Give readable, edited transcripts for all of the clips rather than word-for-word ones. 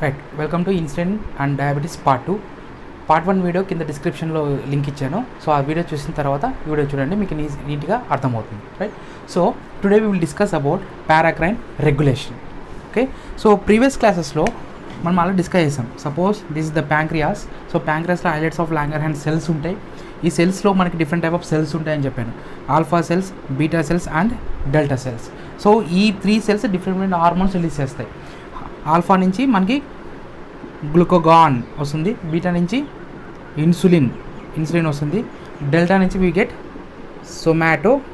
Right, welcome to insulin and diabetes part 2. Part 1 video కింద డిస్క్రిప్షన్లో link ఇచ్చాను. So ఆ వీడియో చూసిన తర్వాత ఈ వీడియో చూడండి, మీకు నీట్గా అర్థమవుతుంది. Right, so today we will discuss about paracrine regulation. Okay, so previous క్లాసెస్లో మనం అలా డిస్కస్ చేసాం. Suppose this is the pancreas. So ప్యాంక్రియాస్లో హైలైట్స్ ఆఫ్ లాంగర్హాన్స్ సెల్స్ ఉంటాయి. ఈ సెల్స్లో మనకి డిఫరెంట్ టైప్ ఆఫ్ సెల్స్ ఉంటాయని చెప్పాను. Alpha cells, beta cells and delta cells. So ఈ 3 సెల్స్ డిఫరెంట్ హార్మోన్స్ రిలీజ్ చేస్తాయి. ఆల్ఫా నుంచి మనకి గ్లూకోగాన్ వస్తుంది, బీటా నుంచి ఇన్సులిన్ వస్తుంది, డెల్టా నుంచి వీ గెట్ సోమాటోస్టాటిన్.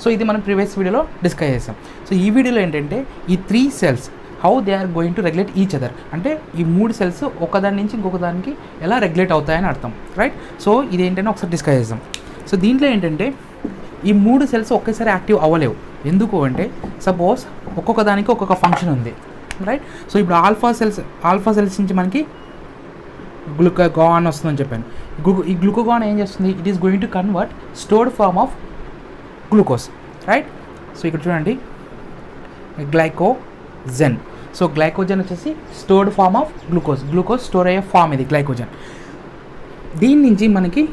సో ఇది మనం ప్రీవియస్ వీడియోలో డిస్కస్ చేసాం. సో ఈ వీడియోలో ఏంటంటే ఈ 3 cells how they are going to regulate each other, అంటే ఈ 3 సెల్స్ ఒకదాని నుంచి ఇంకొక దానికి ఎలా రెగ్యులేట్ అవుతాయని అర్థం. రైట్, సో ఇది ఏంటంటే ఒకసారి డిస్కస్ చేద్దాం. సో దీంట్లో ఏంటంటే ఈ 3 సెల్స్ ఒకేసారి యాక్టివ్ అవ్వలేవు. ఎందుకు అంటే సపోజ్ ఒక్కొక్క దానికి ఒక్కొక్క ఫంక్షన్ ఉంది. రైట్, సో ఇప్పుడు ఆల్ఫా సెల్స్ నుంచి మనకి గ్లూకోగాన్ వస్తుందని చెప్పాను. ఈ గ్లూకోగాన్ ఏం చేస్తుంది, it is going to convert stored form of glucose. Right, so ఇక్కడ చూడండి గ్లైకోజన్. సో గ్లైకోజన్ వచ్చేసి stored form of glucose store అయ్యే ఫార్మ్ ఇది గ్లైకోజన్. దీని నుంచి మనకి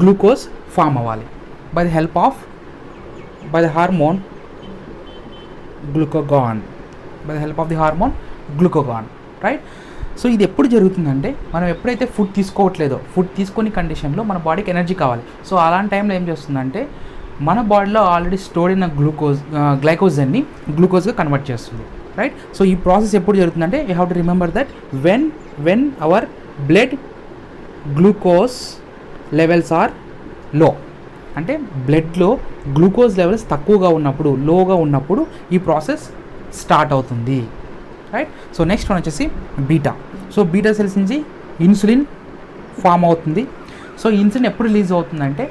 గ్లూకోజ్ ఫామ్ అవ్వాలి by the help of the hormone glucagon. Right, so ఇది ఎప్పుడు జరుగుతుందంటే మనం ఎప్పుడైతే ఫుడ్ తీసుకోవట్లేదో, ఫుడ్ తీసుకొని కండిషన్లో మన బాడీకి ఎనర్జీ కావాలి. సో అలాంటి టైంలో ఏం చేస్తుందంటే మన బాడీలో ఆల్రెడీ స్టోర్ అయిన గ్లైకోజన్ని గ్లూకోజ్గా కన్వర్ట్ చేస్తుంది. రైట్, సో ఈ ప్రాసెస్ ఎప్పుడు జరుగుతుందంటే you have to remember that when our blood glucose levels are low, అంటే బ్లడ్లో గ్లూకోజ్ లెవెల్స్ తక్కువగా ఉన్నప్పుడు, లోగా ఉన్నప్పుడు ఈ ప్రాసెస్ స్టార్ట్ అవుతుంది. రైట్, సో నెక్స్ట్ వన్ వచ్చేసి బీటా. సో బీటా సెల్స్ నుంచి ఇన్సులిన్ ఫామ్ అవుతుంది. సో ఇన్సులిన్ ఎప్పుడు రిలీజ్ అవుతుందంటే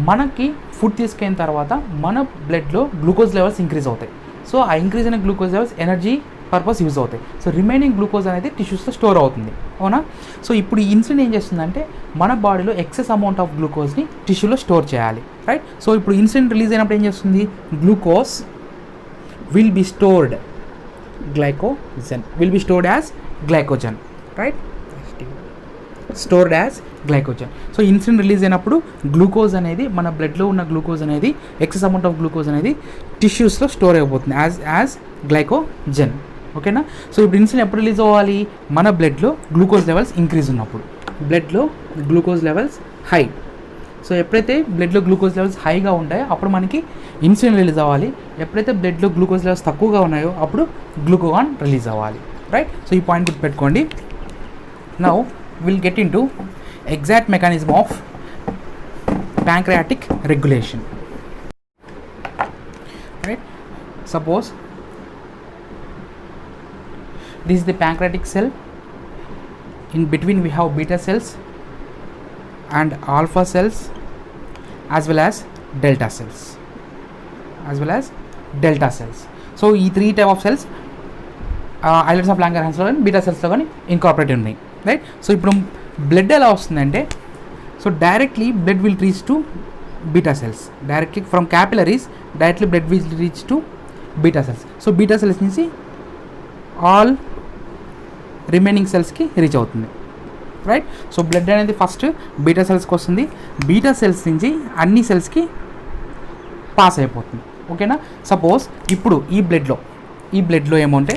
మనకి ఫుడ్ తీసుకున్న తర్వాత మన బ్లడ్లో గ్లూకోజ్ లెవెల్స్ ఇంక్రీజ్ అవుతాయి. సో ఆ ఇంక్రీజ్ అయిన glucose levels energy purpose use అవుతాయి. సో రిమైనింగ్ గ్లూకోజ్ అనేది టిష్యూస్లో స్టోర్ అవుతుంది. అవునా, సో ఇప్పుడు ఈ ఇన్సులిన్ ఏం చేస్తుందంటే మన బాడీలో ఎక్సెస్ అమౌంట్ ఆఫ్ గ్లూకోజ్ని టిష్యూలో స్టోర్ చేయాలి. రైట్, సో ఇప్పుడు ఇన్సులిన్ రిలీజ్ అయినప్పుడు ఏం చేస్తుంది, glucose will be stored as glycogen. Right, stored as glycogen. So insulin release అయినప్పుడు గ్లూకోజ్ అనేది మన బ్లడ్లో ఉన్న గ్లూకోజ్ అనేది ఎక్సెస్ అమౌంట్ ఆఫ్ గ్లూకోజ్ అనేది టిష్యూస్లో స్టోర్ అయిపోతుంది యాజ్ గ్లైకోజన్. ఓకేనా, సో ఇప్పుడు ఇన్సులిన్ ఎప్పుడు రిలీజ్ అవ్వాలి, మన బ్లడ్లో గ్లూకోజ్ లెవెల్స్ ఇంక్రీజ్ ఉన్నప్పుడు. బ్లడ్లో గ్లూకోజ్ లెవెల్స్ హై. సో ఎప్పుడైతే బ్లడ్లో గ్లూకోజ్ లెవెల్స్ హైగా ఉంటాయో అప్పుడు మనకి ఇన్సులిన్ రిలీజ్ అవ్వాలి. ఎప్పుడైతే బ్లడ్లో గ్లూకోజ్ లెవెల్స్ తక్కువగా ఉన్నాయో అప్పుడు గ్లూకోగాన్ రిలీజ్ అవ్వాలి. రైట్, సో ఈ పాయింట్ గుర్తుపెట్టుకోండి. Now will get in to exact mechanism of pancreatic regulation. Right, suppose this is the pancreatic cell. In between we have beta cells and alpha cells as well as delta cells. So ఈ 3 type of cells islets of లాంగర్హాన్స్లో కానీ beta సెల్స్లో కానీ incorporate ఉన్నాయి. Right, so ఇప్పుడు blood ఎలా వస్తుందంటే, so directly blood will reach to beta cells. Directly from capillaries directly blood will reach to beta cells. So beta cells నుంచి all remaining సెల్స్కి reach అవుతుంది. Right, so blood అనేది first beta సెల్స్కి వస్తుంది, beta cells నుంచి అన్ని సెల్స్కి pass అయిపోతుంది. ఓకేనా, suppose ఇప్పుడు ఈ బ్లడ్లో ఏమంటే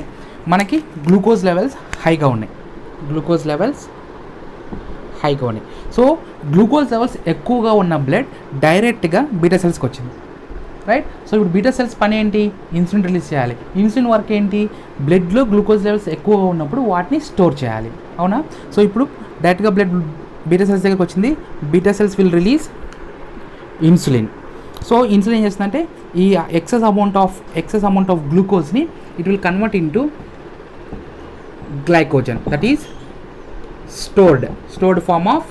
మనకి గ్లూకోజ్ లెవెల్స్ హైగా ఉన్నాయి. సో గ్లూకోజ్ లెవెల్స్ ఎక్కువగా ఉన్న బ్లడ్ డైరెక్ట్గా బీటా సెల్స్కి వచ్చింది. రైట్, సో ఇప్పుడు బీటా సెల్స్ పని ఏంటి, ఇన్సులిన్ రిలీజ్ చేయాలి. ఇన్సులిన్ వర్క్ ఏంటి, బ్లడ్లో గ్లూకోజ్ లెవెల్స్ ఎక్కువగా ఉన్నప్పుడు వాటిని స్టోర్ చేయాలి. అవునా, సో ఇప్పుడు డైరెక్ట్గా బ్లడ్ బీటా సెల్స్ దగ్గరికి వచ్చింది. Beta cells will release insulin. So insulin ఏం చేస్తుందంటే ఈ ఎక్సెస్ అమౌంట్ ఆఫ్ గ్లూకోజ్ని it will convert into glycogen, that is stored form of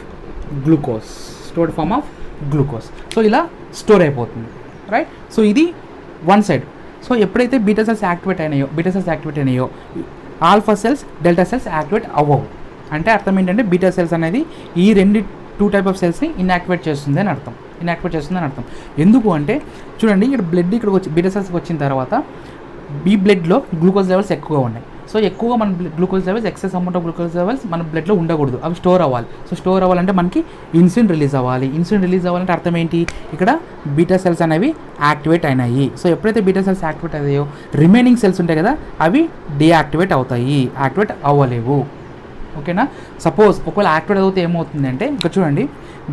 glucose. So ఇలా స్టోర్ అయిపోతుంది. రైట్, సో ఇది వన్ సైడ్. సో ఎప్పుడైతే బీటా సెల్స్ యాక్టివేట్ అయినాయో alpha cells, delta cells activate అవ్వవు. అంటే అర్థం ఏంటంటే బీటా సెల్స్ అనేది ఈ 2 type ఆఫ్ సెల్స్ని ఇన్యాక్టివేట్ చేస్తుంది అని అర్థం. ఎందుకు అంటే చూడండి, ఇక్కడ బ్లడ్ ఇక్కడికి వచ్చి బీటా సెల్స్కి వచ్చిన తర్వాత ఈ బ్లడ్లో గ్లూకోజ్ లెవెల్స్ ఎక్కువగా ఉన్నాయి. సో ఎక్కువగా మన glucose levels, excess amount of glucose levels మన బ్లడ్లో ఉండకూడదు, అవి స్టోర్ అవ్వాలి. సో స్టోర్ అవ్వాలంటే మనకి ఇన్సులిన్ రిలీజ్ అవ్వాలి. ఇన్సులిన్ రిలీజ్ అవ్వాలంటే అర్థం ఏంటి, ఇక్కడ బీటా సెల్స్ అనేవి యాక్టివేట్ అయినాయి. సో ఎప్పుడైతే బీటా సెల్స్ యాక్టివేట్ అయ్యాయో రిమైనింగ్ సెల్స్ ఉంటాయి కదా, అవి డీయాక్టివేట్ అవుతాయి, యాక్టివేట్ అవ్వలేవు. ఓకేనా. సపోజ్ ఒకవేళ యాక్టివేట్ అవుతే ఏమవుతుంది అంటే, ఇక్కడ చూడండి,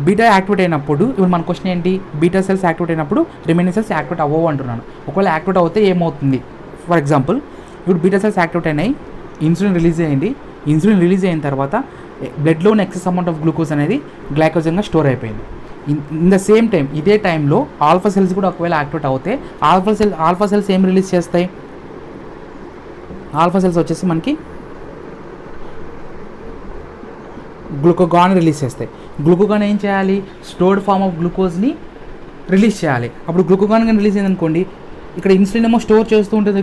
బీటా యాక్టివేట్ అయినప్పుడు ఇప్పుడు మన క్వశ్చన్ ఏంటి, బీటా సెల్స్ యాక్టివేట్ అయినప్పుడు రిమైనింగ్ సెల్స్ యాక్టివేట్ అవ్వవు అంటున్నాను. ఒకవేళ యాక్టివేట్ అవుతే ఏమవుతుంది, ఫర్ ఎగ్జాంపుల్ ఇప్పుడు బీటా సెల్స్ యాక్టివేట్ అయినాయి, ఇన్సులిన్ రిలీజ్ అయ్యింది. ఇన్సులిన్ రిలీజ్ అయిన తర్వాత బ్లడ్లో ఉన్న ఎక్సెస్ అమౌంట్ ఆఫ్ గ్లూకోజ్ అనేది గ్లైకోజన్గా స్టోర్ అయిపోయింది. ఇన్ ద సేమ్ టైం, ఇదే టైంలో ఆల్ఫా సెల్స్ కూడా ఒకవేళ యాక్టివేట్ అవుతే ఆల్ఫా సెల్స్ ఏం రిలీజ్ చేస్తాయి, ఆల్ఫా సెల్స్ వచ్చేసి మనకి గ్లూకోగాన్ రిలీజ్ చేస్తాయి. గ్లూకోగాన్ ఏం చేయాలి, స్టోర్డ్ ఫామ్ ఆఫ్ గ్లూకోజ్ని రిలీజ్ చేయాలి. అప్పుడు గ్లూకోగాన్ కానీ రిలీజ్ అయిందనుకోండి, ఇక్కడ ఇన్సులిన్ ఏమో స్టోర్ చేస్తూ ఉంటుంది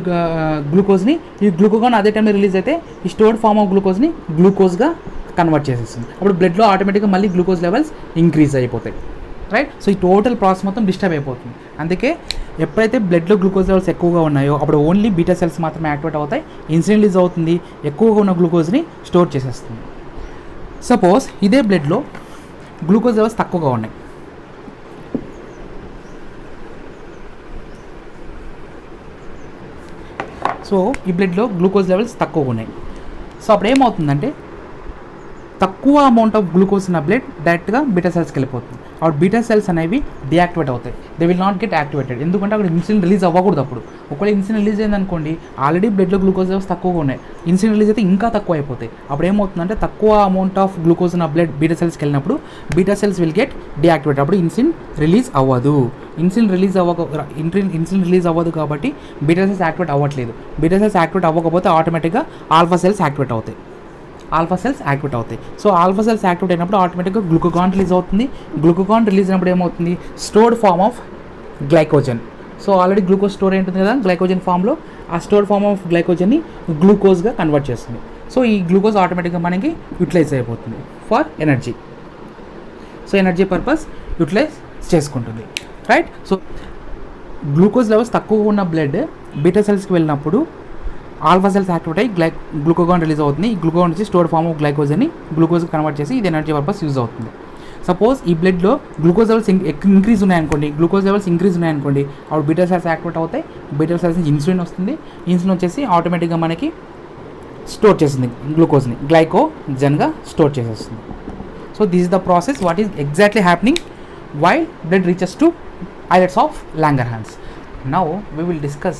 గ్లూకోజ్ని, ఈ గ్లూకోగాన్ అదే టైంలో రిలీజ్ అయితే ఈ స్టోర్డ్ ఫామ్ ఆఫ్ గ్లూకోజ్ని గ్లూకోజ్గా కన్వర్ట్ చేసేస్తుంది. అప్పుడు బ్లడ్లో ఆటోమేటిక్గా మళ్ళీ గ్లూకోజ్ లెవెల్స్ ఇంక్రీజ్ అయిపోతాయి. రైట్. సో ఈ టోటల్ ప్రాసెస్ మొత్తం డిస్టర్బ్ అయిపోతుంది. అందుకే ఎప్పుడైతే బ్లడ్లో గ్లూకోజ్ లెవెల్స్ ఎక్కువగా ఉన్నాయో అప్పుడు ఓన్లీ బీటా సెల్స్ మాత్రమే యాక్టివేట్ అవుతాయి, ఇన్సులిన్ రిలీజ్ అవుతుంది, ఎక్కువగా ఉన్న గ్లూకోజ్ని స్టోర్ చేసేస్తుంది. సపోజ్ ఇదే బ్లడ్లో గ్లూకోజ్ లెవెల్స్ తక్కువగా ఉన్నాయి, సో ఈ బ్లడ్లో గ్లూకోజ్ లెవెల్స్ తక్కువగా ఉన్నాయి. సో అప్పుడు ఏమవుతుందంటే తక్కువ అమౌంట్ ఆఫ్ గ్లూకోజ్ ఉన్న బ్లడ్ డైరెక్ట్గా బీటా సెల్స్కి వెళ్ళిపోతుంది. అప్పుడు బీటా సెల్స్ అనేవి డియాక్టివేట్ అవుతాయి, they will not get activated. ఎందుకంటే అక్కడ ఇన్సులిన్ రిలీజ్ అవ్వకూడదు. అప్పుడు ఒకవేళ ఇన్సులిన్ రిలీజ్ అయిందనుకోండి, ఆల్రెడీ బ్లడ్లో గ్లూకోజ్ లెవెల్స్ తక్కువగా ఉన్నాయి, ఇన్సులిన్ రిలీజ్ అయితే ఇంకా తక్కువ అయిపోతాయి. అప్పుడు ఏమవుతుందంటే తక్కువ అమౌంట్ ఆఫ్ గ్లూకోజ్ ఉన్న బ్లడ్ బీటా సెల్స్కి వెళ్ళినప్పుడు beta cells will get deactivate. అప్పుడు ఇన్సులిన్ రిలీజ్ అవ్వదు. ఇన్సులిన్ రిలీజ్ అవ్వదు కాబట్టి బీటా సెల్స్ యాక్టివేట్ అవ్వట్లేదు. బీటా సెల్స్ యాక్టివేట్ అవ్వకపోతే ఆటోమేటిక్గా ఆల్ఫా సెల్స్ యాక్టివేట్ అవుతాయి. సో ఆల్ఫా సెల్స్ యాక్టివేట్ అయినప్పుడు ఆటోమేటిక్గా గ్లూకోగాన్ రిలీజ్ అవుతుంది. గ్లూకోగాన్ రిలీజ్ అయినప్పుడు ఏమవుతుంది, stored form of glycogen. So already glucose store అయి ఉంటుంది కదా గ్లైకోజన్ ఫామ్లో, ఆ స్టోర్డ్ ఫామ్ ఆఫ్ గ్లైకోజన్ని గ్లూకోజ్గా కన్వర్ట్ చేస్తుంది. సో ఈ గ్లూకోజ్ ఆటోమేటిక్గా మనకి యూటిలైజ్ అయిపోతుంది for energy. So energy purpose utilise చేసుకుంటుంది. రైట్. సో గ్లూకోజ్ లెవెల్స్ తక్కువగా ఉన్న బ్లడ్ బీటా సెల్స్కి వెళ్ళినప్పుడు ఆల్ఫా సెల్స్ యాక్టివేట్ అయ్యి గ్లూకోగాన్ రిలీజ్ అవుతుంది. ఈ గ్లూకోగాన్ వచ్చి స్టోర్డ్ ఫామ్ ఆఫ్ గ్లైకోజన్ని గ్లూకోజ్కి కన్వర్ట్ చేసి ఇది ఎనర్జీ పర్పస్ యూజ్ అవుతుంది. సపోజ్ ఈ బ్లడ్లో గ్లూకోజ్ లెవెల్స్ ఇంక్రీజ్ ఉన్నాయనుకోండి, అప్పుడు బీటా సెల్స్ యాక్టివేట్ అవుతాయి. బీటా సెల్స్ నుంచి ఇన్సులిన్ వస్తుంది. ఇన్సులిన్ వచ్చేసి ఆటోమేటిక్గా మనకి స్టోర్ చేస్తుంది గ్లూకోజ్ని, గ్లైకోజన్గా స్టోర్ చేసేస్తుంది. So this is the process what is exactly happening while blood reaches to islets of Langerhans. Now we will discuss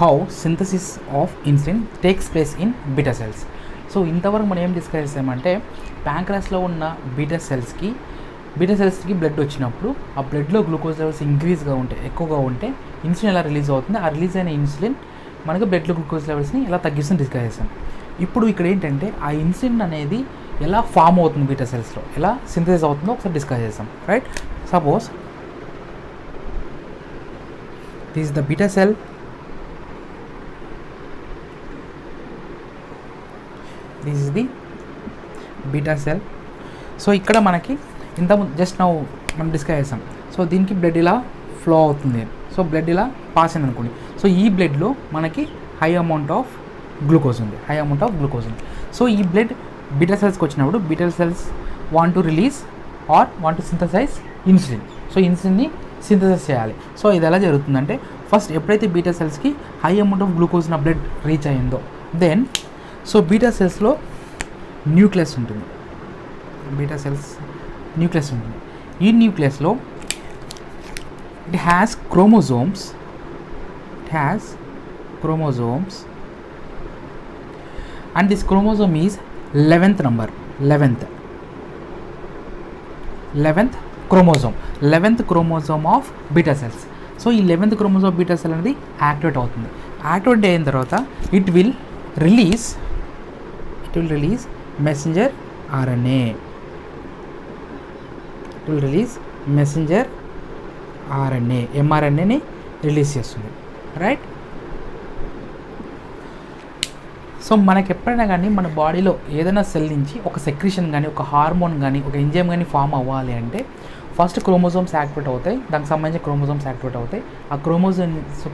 how synthesis of insulin takes place in beta cells. So ఇంతవరకు మనం ఏం discuss చేసామంటే ప్యాంక్రాస్లో ఉన్న beta సెల్స్కి blood వచ్చినప్పుడు ఆ బ్లడ్లో glucose levels ఎక్కువగా ఉంటే ఇన్సులిన్ ఎలా రిలీజ్ అవుతుంది, ఆ రిలీజ్ అయిన ఇన్సులిన్ మనకు బ్లడ్లో గ్లూకోజ్ లెవెల్స్ని ఎలా తగ్గిస్తుంది డిస్కస్ చేసాం. ఇప్పుడు ఇక్కడ ఏంటంటే ఆ ఇన్సులిన్ అనేది ఎలా ఫామ్ అవుతుంది బీటా సెల్స్లో, ఎలా సింథసిస్ అవుతుందో ఒకసారి డిస్కస్ చేసాం. Right. Suppose this is the beta cell, this is the beta cell. So ఇక్కడ మనకి ఇంత జస్ట్ నౌ మనం డిస్కస్ చేసాం. సో దీనికి బ్లడ్ ఇలా ఫ్లో అవుతుంది, సో బ్లడ్ ఇలా పాస్ అయింది అనుకోండి. సో ఈ బ్లడ్లో మనకి హై అమౌంట్ ఆఫ్ గ్లూకోజ్ ఉంది. సో ఈ బ్లడ్ బీటా సెల్స్కి వచ్చినప్పుడు beta cells want to release or want to synthesize insulin. So ఇన్సులిన్ని సింథసైజ్ చేయాలి. సో ఇది ఎలా జరుగుతుందంటే ఫస్ట్ ఎప్పుడైతే బీటా సెల్స్కి హై అమౌంట్ ఆఫ్ గ్లూకోజ్ నా బ్లడ్ రీచ్ అయ్యిందో దెన్ సో బీటా సెల్స్లో న్యూక్లియస్ ఉంటుంది. ఈ న్యూక్లియస్లో it has chromosomes and this chromosome is 11th number, 11th chromosome of beta cells. So ఈ 11th chromosome of beta cell అనేది activate అవుతుంది. Activate అయిన తర్వాత it will release messenger RNA. ఎంఆర్ఎన్ఏని రిలీజ్ చేస్తుంది. రైట్. సో మనకి ఎప్పుడైనా కానీ మన బాడీలో ఏదైనా సెల్ నుంచి ఒక సెక్రీషన్ కానీ, ఒక హార్మోన్ కానీ, ఒక ఎంజైమ్ కానీ ఫామ్ అవ్వాలి అంటే ఫస్ట్ క్రోమోజోమ్స్ యాక్టివేట్ అవుతాయి, దానికి సంబంధించిన క్రోమోజోమ్స్ యాక్టివేట్ అవుతాయి. ఆ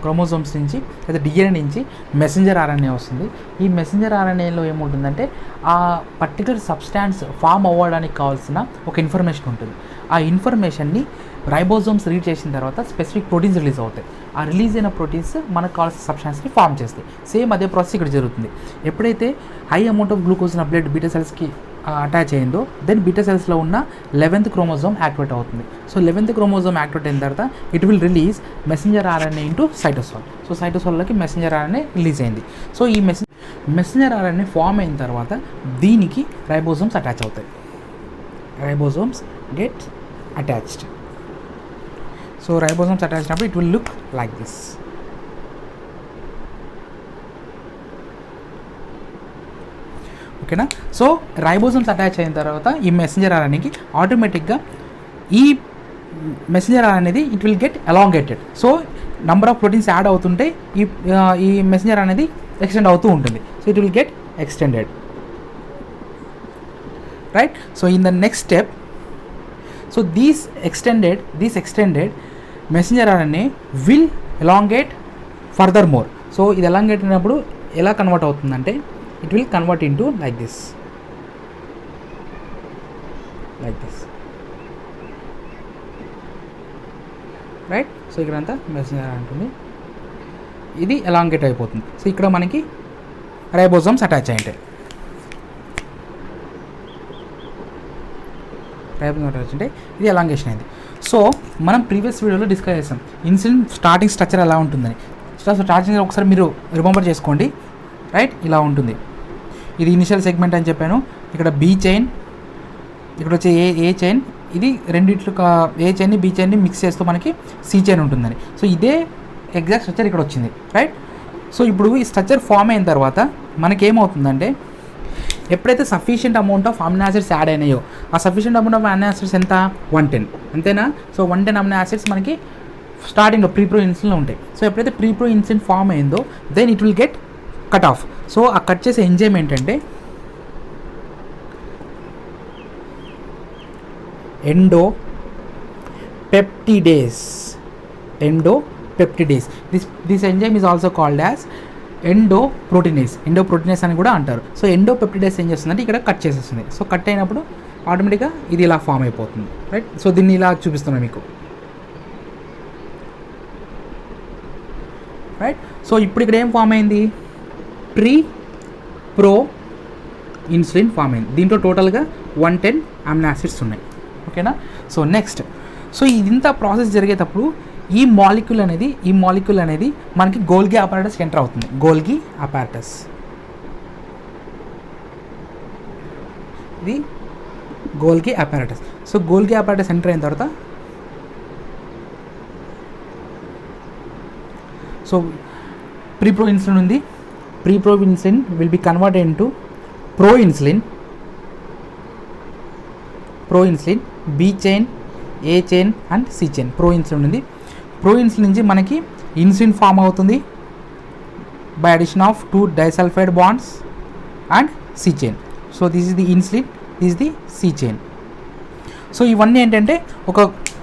క్రోమోజోమ్స్ నుంచి లేదా డిఎన్ఏ నుంచి మెసెంజర్ ఆర్ఎన్ఏ వస్తుంది. ఈ మెసెంజర్ ఆర్ఎన్ఏలో ఏముంటుందంటే ఆ పర్టికులర్ సబ్స్టాన్స్ ఫామ్ అవ్వడానికి కావాల్సిన ఒక ఇన్ఫర్మేషన్ ఉంటుంది. ఆ ఇన్ఫర్మేషన్ని రైబోజోమ్స్ రీడ్ చేసిన తర్వాత స్పెసిఫిక్ ప్రోటీన్స్ రిలీజ్ అవుతాయి. ఆ రిలీజ్ అయిన ప్రోటీన్స్ మనకు కావాల్సిన సబ్స్టాన్స్ని ఫామ్ చేస్తాయి. సేమ్ అదే ప్రాసెస్ ఇక్కడ జరుగుతుంది. ఎప్పుడైతే హై అమౌంట్ ఆఫ్ గ్లూకోజ్ నా బ్లడ్ బీటా సెల్స్కి అటాచ్ అయిందో దెన్ బీటా సెల్స్లో ఉన్న 11th క్రోమోజోమ్ యాక్టివేట్ అవుతుంది. సో 11th క్రోమోజోమ్ యాక్టివేట్ అయిన తర్వాత it will release messenger RNA into cytosol. So సైటోసాల్లోకి మెసెంజర్ ఆర్ఎన్ఏ రిలీజ్ అయింది. సో ఈ మెసెంజర్ ఆర్ఎన్ఏ ఫామ్ అయిన తర్వాత దీనికి రైబోజోమ్స్ అటాచ్ అవుతాయి. Ribosomes get attached. So ribosomes attach అయినప్పుడు it will look like this. ఓకేనా. సో రైబోజోమ్స్ అటాచ్ అయిన తర్వాత ఈ మెసెంజర్ ఆర్ఎన్ఏకి ఆటోమేటిక్గా ఈ మెసెంజర్ ఆర్ఎన్ఏది it will get elongated. So number of proteins add అవుతుంటే ఈ మెసెంజర్ అనేది ఎక్స్టెండ్ అవుతూ ఉంటుంది. So it will get extended, right. So in the next step, so these extended messenger RNA will elongate further more. So ఇది elongate అయినప్పుడు ఎలా convert అవుతుందంటే it will convert into like this, right. So ఇక్కడంతా messenger అంటుంది, ఇది elongate అయిపోతుంది. So ఇక్కడ మనకి రైబోజోమ్స్ అటాచ్ అయ్యింటాయి. రైబోజోమ్ అటాచ్ అంటే ఇది ఎలాంగేషన్ అయింది. సో మనం ప్రీవియస్ వీడియోలో డిస్కస్ చేసాం ఇన్సులిన్ స్టార్టింగ్ స్ట్రక్చర్ ఎలా ఉంటుందని. స్టార్టింగ్ ఒకసారి మీరు రిమెంబర్ చేసుకోండి, రైట్. ఇలా ఉంటుంది. ఇది ఇనిషియల్ సెగ్మెంట్ అని చెప్పాను. ఇక్కడ బి చైన్, ఇక్కడ వచ్చే ఏ చైన్, ఇది రెండిట్లు ఏ చైన్ని బి చైన్ని మిక్స్ చేస్తూ మనకి సి చైన్ ఉంటుందని. సో ఇదే ఎగ్జాక్ట్ స్ట్రక్చర్ ఇక్కడ వచ్చింది, రైట్. సో ఇప్పుడు ఈ స్ట్రక్చర్ ఫామ్ అయిన తర్వాత మనకేమవుతుందంటే ఎప్పుడైతే sufficient amount of amino acids add అయినాయో ఆ sufficient amount of amino acids ఎంత 110, అంతేనా. సో 110 అమినో యాసిడ్స్ మనకి స్టార్టింగ్లో ప్రీప్రో ఇన్సులిన్లో ఉంటాయి. సో ఎప్పుడైతే ప్రీప్రో ఇన్సులిన్ ఫామ్ అయిందో then it will get cut off. So ఆ కట్ చేసే ఎంజైమ్ ఏంటంటే endopeptidase. This enzyme is also called as endoproteinase అని కూడా అంటారు. సో ఎండోపెప్టిడేస్ ఏం చేస్తుందంటే ఇక్కడ కట్ చేసేస్తుంది. సో కట్ అయినప్పుడు ఆటోమేటిక్గా ఇది ఇలా ఫామ్ అయిపోతుంది, రైట్. సో దీన్ని ఇలా చూపిస్తున్నాను మీకు, రైట్. సో ఇప్పుడు ఇక్కడ ఏం ఫామ్ అయింది, ప్రో ఇన్సులిన్ ఫామ్ అయింది. దీంట్లో టోటల్గా 110 అమినో యాసిడ్స్ ఉన్నాయి, ఓకేనా. సో నెక్స్ట్, సో ఇదంతా ప్రాసెస్ జరిగేటప్పుడు ఈ మాలిక్యూల్ అనేది మనకి గోల్గి అపారటస్కి ఎంటర్ అవుతుంది. గోల్గి అపారటస్, ఇది Golgi apparatus. So Golgi apparatus enter అయిన తర్వాత సో ప్రీప్రో ఇన్సులిన్ ఉంది. Pre-pro insulin will be converted into pro-insulin, B chain, A chain and C chain. Pro-insulin ఉంది. Pro-insulin నుంచి మనకి ఇన్సులిన్ ఫామ్ అవుతుంది by addition of 2 disulfide bonds and C chain. So this is the insulin, this is the C chain. So ఇవన్నీ ఏంటంటే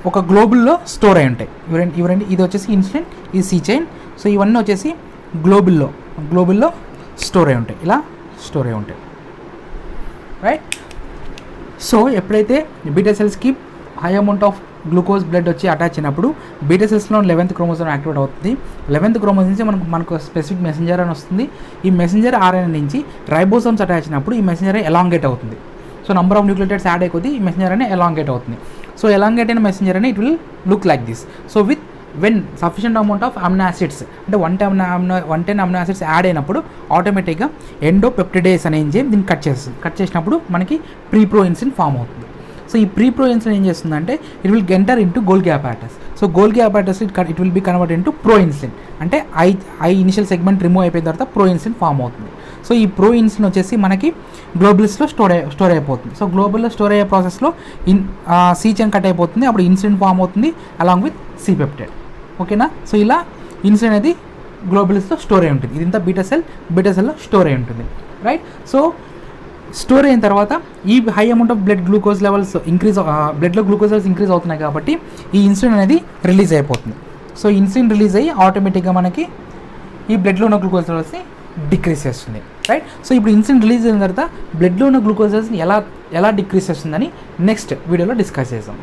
ఒక గ్లోబుల్లో store అయి ఉంటాయి. ఇవన్నీ ఇది వచ్చేసి ఇన్సులిన్, ఇది C chain. సో ఇవన్నీ వచ్చేసి గ్లోబుల్లో స్టోర్ అయి ఉంటాయి, ఇలా స్టోర్ అయి ఉంటాయి, రైట్. సో ఎప్పుడైతే బీటా సెల్స్కి high amount of glucose blood వచ్చి అటాచ్ అయినప్పుడు బీటా సెల్స్లో 11th క్రోమోజోమ్ యాక్టివేట్ అవుతుంది. 11th క్రోమోజోమ్ నుంచి మనకు స్పెసిఫిక్ మెసెంజర్ అని వస్తుంది. ఈ మెసెంజర్ ఆర్ఎన్ఏ నుంచి రైబోసోమ్స్ అటాచ్ అయినప్పుడు ఈ మెసెంజర్ ఎలాంగేట్ అవుతుంది. So number of nucleotides add అయిపోతే ఈ మెసెంజర్ అనేది ఎలాంగేట్ అవుతుంది. సో ఎలాంగేట్ అయిన మెసెంజర్ అనేది it will look like this. So with when sufficient amount of amino acids అంటే 110 అమినో యాసిడ్స్ యాడ్ అయినప్పుడు ఆటోమేటిక్గా ఎండోపెప్టిడేస్ అనే ఎంజైమ్ దీన్ని కట్ చేస్తుంది. కట్ చేసినప్పుడు మనకి ప్రీప్రో ఇన్సులిన్ ఫామ్ అవుతుంది. సో ఈ ప్రీప్రో ఇన్సులిన్ ఏం చేస్తుందంటే it will enter into Golgi apparatus. So Golgi apparatus it will be convert into pro insulin. అంటే ఐ ఇనిషియల్ సెగ్మెంట్ రిమూవ్ అయిపోయిన తర్వాత ప్రో ఇన్సులిన్ ఫామ్ అవుతుంది. సో ఈ ప్రో ఇన్సులిన్ వచ్చేసి మనకి గ్లోబుల్స్లో స్టోర్ అయిపోతుంది. సో గ్లోబుల్లో స్టోర్ అయ్యే ప్రాసెస్లో సి చైన్ కట్ అయిపోతుంది, అప్పుడు ఇన్సులిన్ ఫామ్ అవుతుంది అలాంగ్ విత్ సి పెప్టైడ్, ఓకేనా. సో ఇలా ఇన్సులిన్ అనేది గ్లోబుల్స్లో స్టోర్ అయి ఉంటుంది. ఇదంతా బీటా సెల్లో స్టోర్ అయి ఉంటుంది, రైట్. సో స్టోర్ అయిన తర్వాత ఈ high amount of blood glucose levels బ్లడ్లో గ్లూకోజ్ లెవెల్స్ ఇంక్రీజ్ అవుతున్నాయి కాబట్టి ఈ ఇన్సులిన్ అనేది రిలీజ్ అయిపోతుంది. సో ఇన్సులిన్ రిలీజ్ అయ్యి ఆటోమేటిక్గా మనకి ఈ బ్లడ్లో ఉన్న గ్లూకోజ్ లెవెల్స్ని డిక్రీజ్ చేస్తుంది, రైట్. సో ఇప్పుడు ఇన్సులిన్ రిలీజ్ అయిన తర్వాత బ్లడ్లో ఉన్న గ్లూకోజ్ లెవెల్స్ని ఎలా డిక్రీజ్ చేస్తుందని నెక్స్ట్ వీడియోలో డిస్కస్ చేద్దాం.